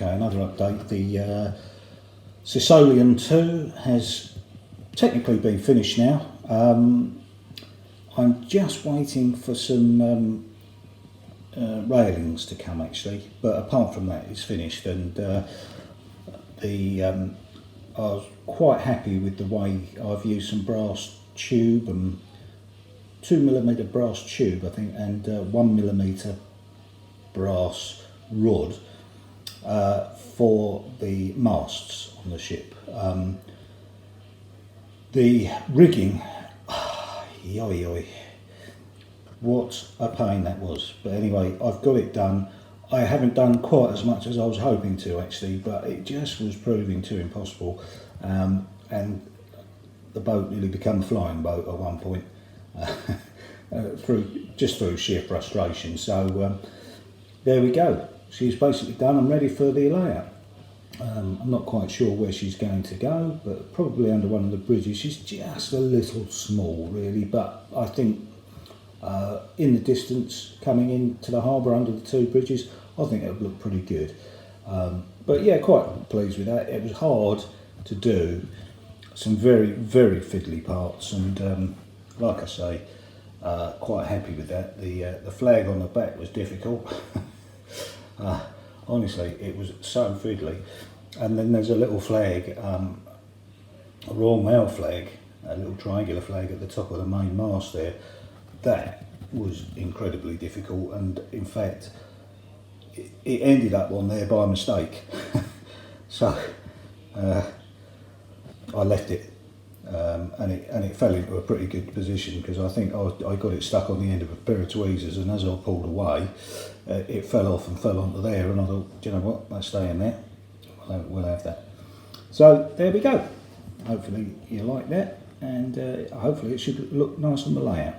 Okay, another update. The Scillonian 2 has technically been finished now. I'm just waiting for some railings to come actually, but apart from that it's finished, and I was quite happy with the way I've used some brass tube and 2mm brass tube I think, and 1mm brass rod for the masts on the ship. The rigging, yoy, what a pain that was. But anyway, I've got it done. I haven't done quite as much as I was hoping to actually, but it just was proving too impossible, and the boat nearly became a flying boat at one point through sheer frustration. So there we go. She's basically done. I'm ready for the layout. I'm not quite sure where she's going to go, but probably under one of the bridges. She's just a little small really, but I think in the distance coming into the harbour under the two bridges, I think it would look pretty good. But yeah, quite pleased with that. It was hard to do, some very fiddly parts, and like I say, quite happy with that. The flag on the back was difficult. Honestly, it was so fiddly. And then there's a little flag, a Royal Mail flag, a little triangular flag at the top of the main mast there. That was incredibly difficult, and in fact it ended up on there by mistake. So I left it, and it fell into a pretty good position, because I think I got it stuck on the end of a pair of tweezers, and as I pulled away it fell off and fell onto there, and I thought, do you know what, let's stay in there, we'll have that. So there we go. Hopefully you like that, and hopefully it should look nice on the layout.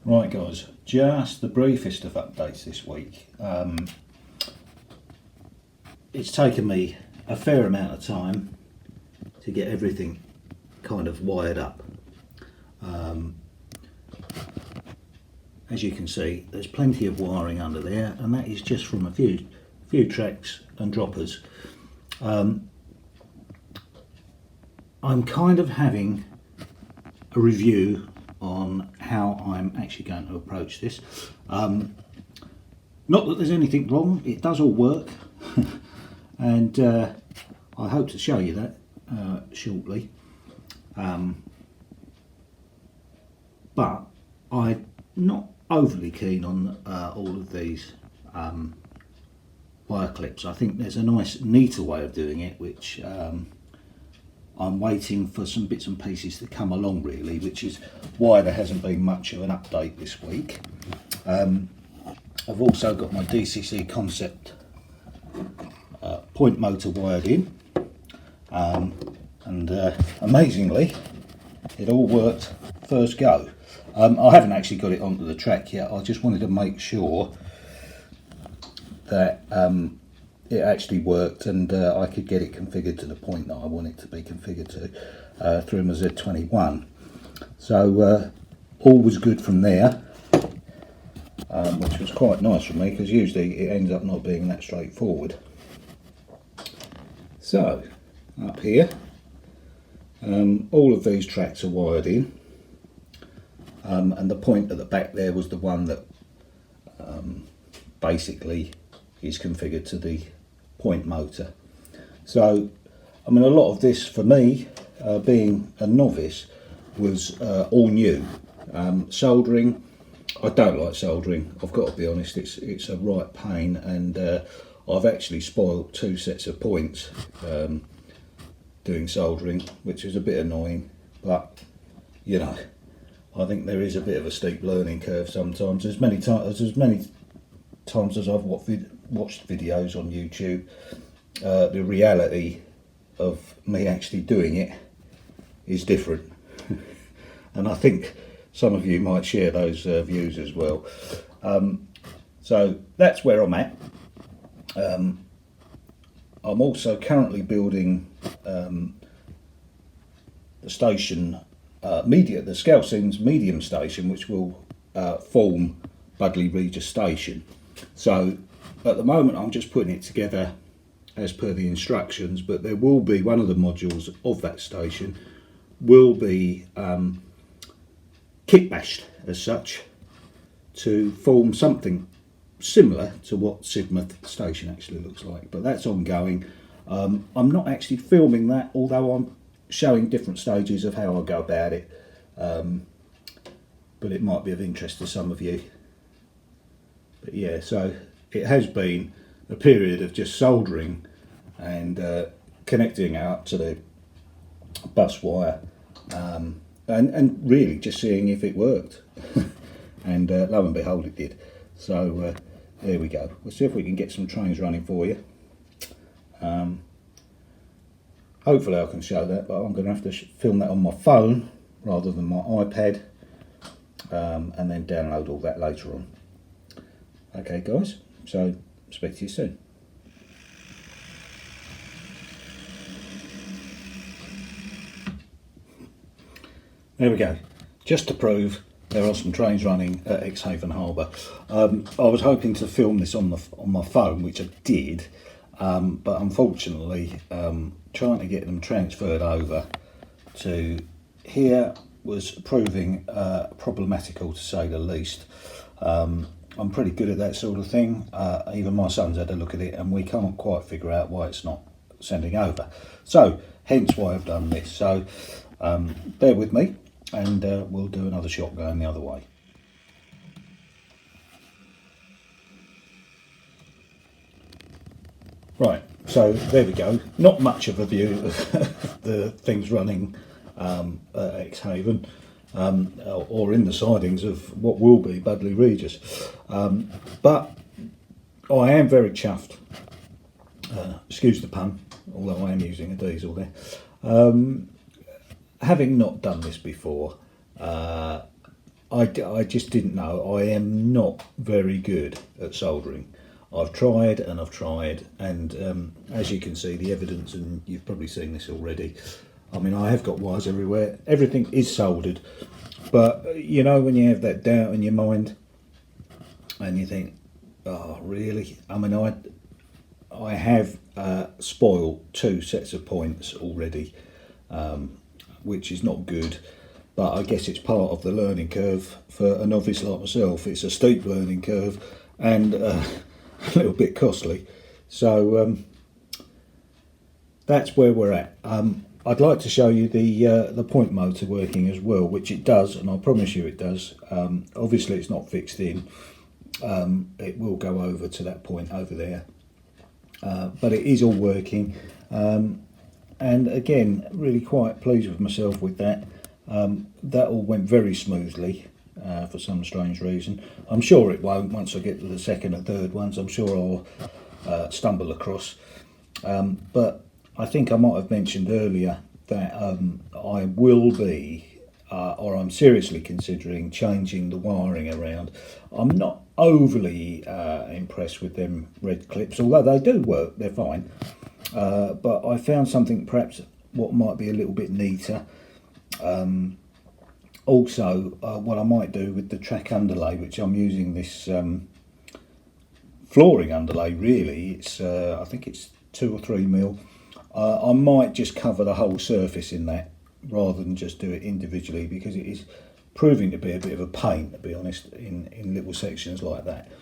Right guys, just the briefest of updates this week. It's taken me a fair amount of time to get everything kind of wired up. As you can see, there's plenty of wiring under there, and that is just from a few tracks and droppers. I'm kind of having a review on how I'm actually going to approach this. Not that there's anything wrong, it does all work. And I hope to show you that shortly. But I'm not overly keen on all of these wire clips. I think there's a nice, neater way of doing it, which I'm waiting for some bits and pieces to come along really, which is why there hasn't been much of an update this week. I've also got my DCC concept point motor wired in, and amazingly it all worked first go. I haven't actually got it onto the track yet. I just wanted to make sure that it actually worked, and I could get it configured to the point that I want it to be configured to through my Z21. So all was good from there, which was quite nice for me, because usually it ends up not being that straightforward. So up here, all of these tracks are wired in, and the point at the back there was the one that basically is configured to the point motor. So I mean, a lot of this for me, being a novice, was all new. Soldering, I don't like soldering, I've got to be honest. It's a right pain, and I've actually spoiled 2 sets of points doing soldering, which is a bit annoying, but you know, I think there is a bit of a steep learning curve sometimes. As many times as I've watched videos on YouTube, the reality of me actually doing it is different. And I think some of you might share those views as well. So that's where I'm at. I'm also currently building the station, the Scillonian's medium station, which will form Budleigh Regis station. So at the moment I'm just putting it together as per the instructions, but there will be one of the modules of that station will be kit bashed as such to form something similar to what Sidmouth station actually looks like, but that's ongoing. I'm not actually filming that, although I'm showing different stages of how I go about it, but it might be of interest to some of you. But yeah, so it has been a period of just soldering and connecting it up to the bus wire, and really just seeing if it worked. And lo and behold, it did. So there we go. We'll see if we can get some trains running for you. Hopefully I can show that, but I'm going to have to film that on my phone rather than my iPad, and then download all that later on. Okay guys, so speak to you soon. There we go. Just to prove there are some trains running at Exehaven Harbour. I was hoping to film this on my phone, which I did, but unfortunately trying to get them transferred over to here was proving problematical, to say the least. I'm pretty good at that sort of thing. Even my son's had a look at it and we can't quite figure out why it's not sending over. So hence why I've done this. So bear with me, and we'll do another shot going the other way. Right, so there we go. Not much of a view of the things running at Exehaven, or in the sidings of what will be Budleigh Regis. But I am very chuffed, excuse the pun, although I am using a diesel there. Having not done this before, I just didn't know. I am not very good at soldering. I've tried and I've tried, and as you can see, the evidence, and you've probably seen this already, I mean, I have got wires everywhere. Everything is soldered, but you know when you have that doubt in your mind and you think, oh really? I mean, I have spoiled 2 sets of points already, which is not good, but I guess it's part of the learning curve for a novice like myself. It's a steep learning curve and a little bit costly, so that's where we're at. I'd like to show you the point motor working as well, which it does, and I promise you it does. Obviously it's not fixed in. It will go over to that point over there, but it is all working, and again, really quite pleased with myself with that. That all went very smoothly for some strange reason. I'm sure it won't once I get to the second and third ones. I'm sure I'll stumble across, but I think I might have mentioned earlier that I will be, or I'm seriously considering changing the wiring around. I'm not overly impressed with them red clips, although they do work, they're fine. But I found something perhaps what might be a little bit neater. Also, what I might do with the track underlay, which I'm using this flooring underlay, really, it's I think it's 2 or 3 mil. I might just cover the whole surface in that rather than just do it individually, because it is proving to be a bit of a pain, to be honest, in little sections like that.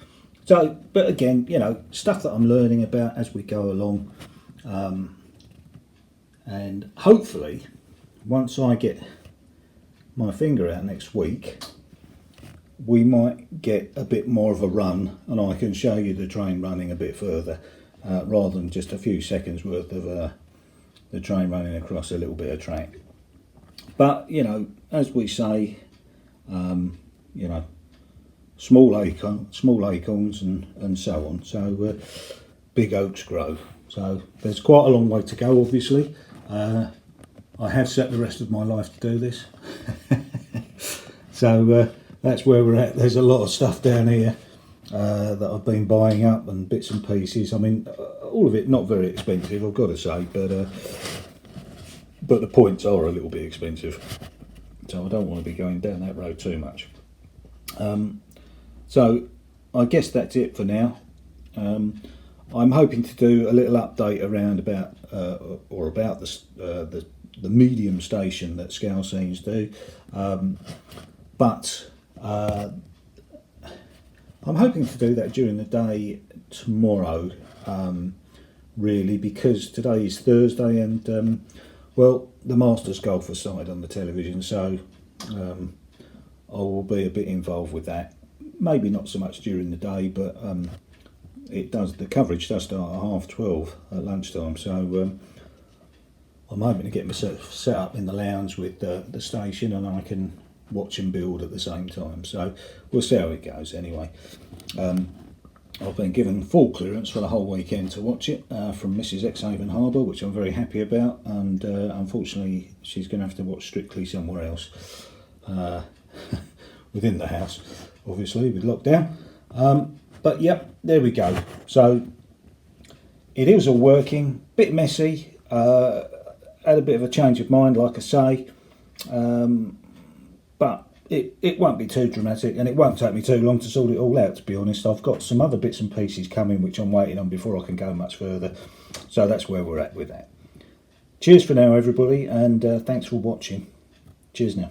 So, but again, you know, stuff that I'm learning about as we go along, and hopefully once I get my finger out next week, we might get a bit more of a run and I can show you the train running a bit further, rather than just a few seconds worth of the train running across a little bit of track. But you know, as we say, you know, small acorns and so on. So big oaks grow. So there's quite a long way to go, obviously. I have set the rest of my life to do this. So that's where we're at. There's a lot of stuff down here that I've been buying up, and bits and pieces. I mean, all of it not very expensive, I've got to say, but the points are a little bit expensive, so I don't want to be going down that road too much. So I guess that's it for now. I'm hoping to do a little update around about about the medium station that Scillonians do, but I'm hoping to do that during the day tomorrow, really, because today is Thursday and well, the Masters golf has started on the television, so I will be a bit involved with that. Maybe not so much during the day, but the coverage does start at 12:30 at lunchtime, so I'm hoping to get myself set up in the lounge with the station, and I can watch and build at the same time. So we'll see how it goes anyway. I've been given full clearance for the whole weekend to watch it from Mrs. Exehaven Harbour, which I'm very happy about, and unfortunately she's going to have to watch Strictly somewhere else within the house, obviously with lockdown. But yep, there we go. So it is all working, bit messy, had a bit of a change of mind, like I say, but it won't be too dramatic, and it won't take me too long to sort it all out, to be honest. I've got some other bits and pieces coming which I'm waiting on before I can go much further, so that's where we're at with that. Cheers for now, everybody, and thanks for watching. Cheers now.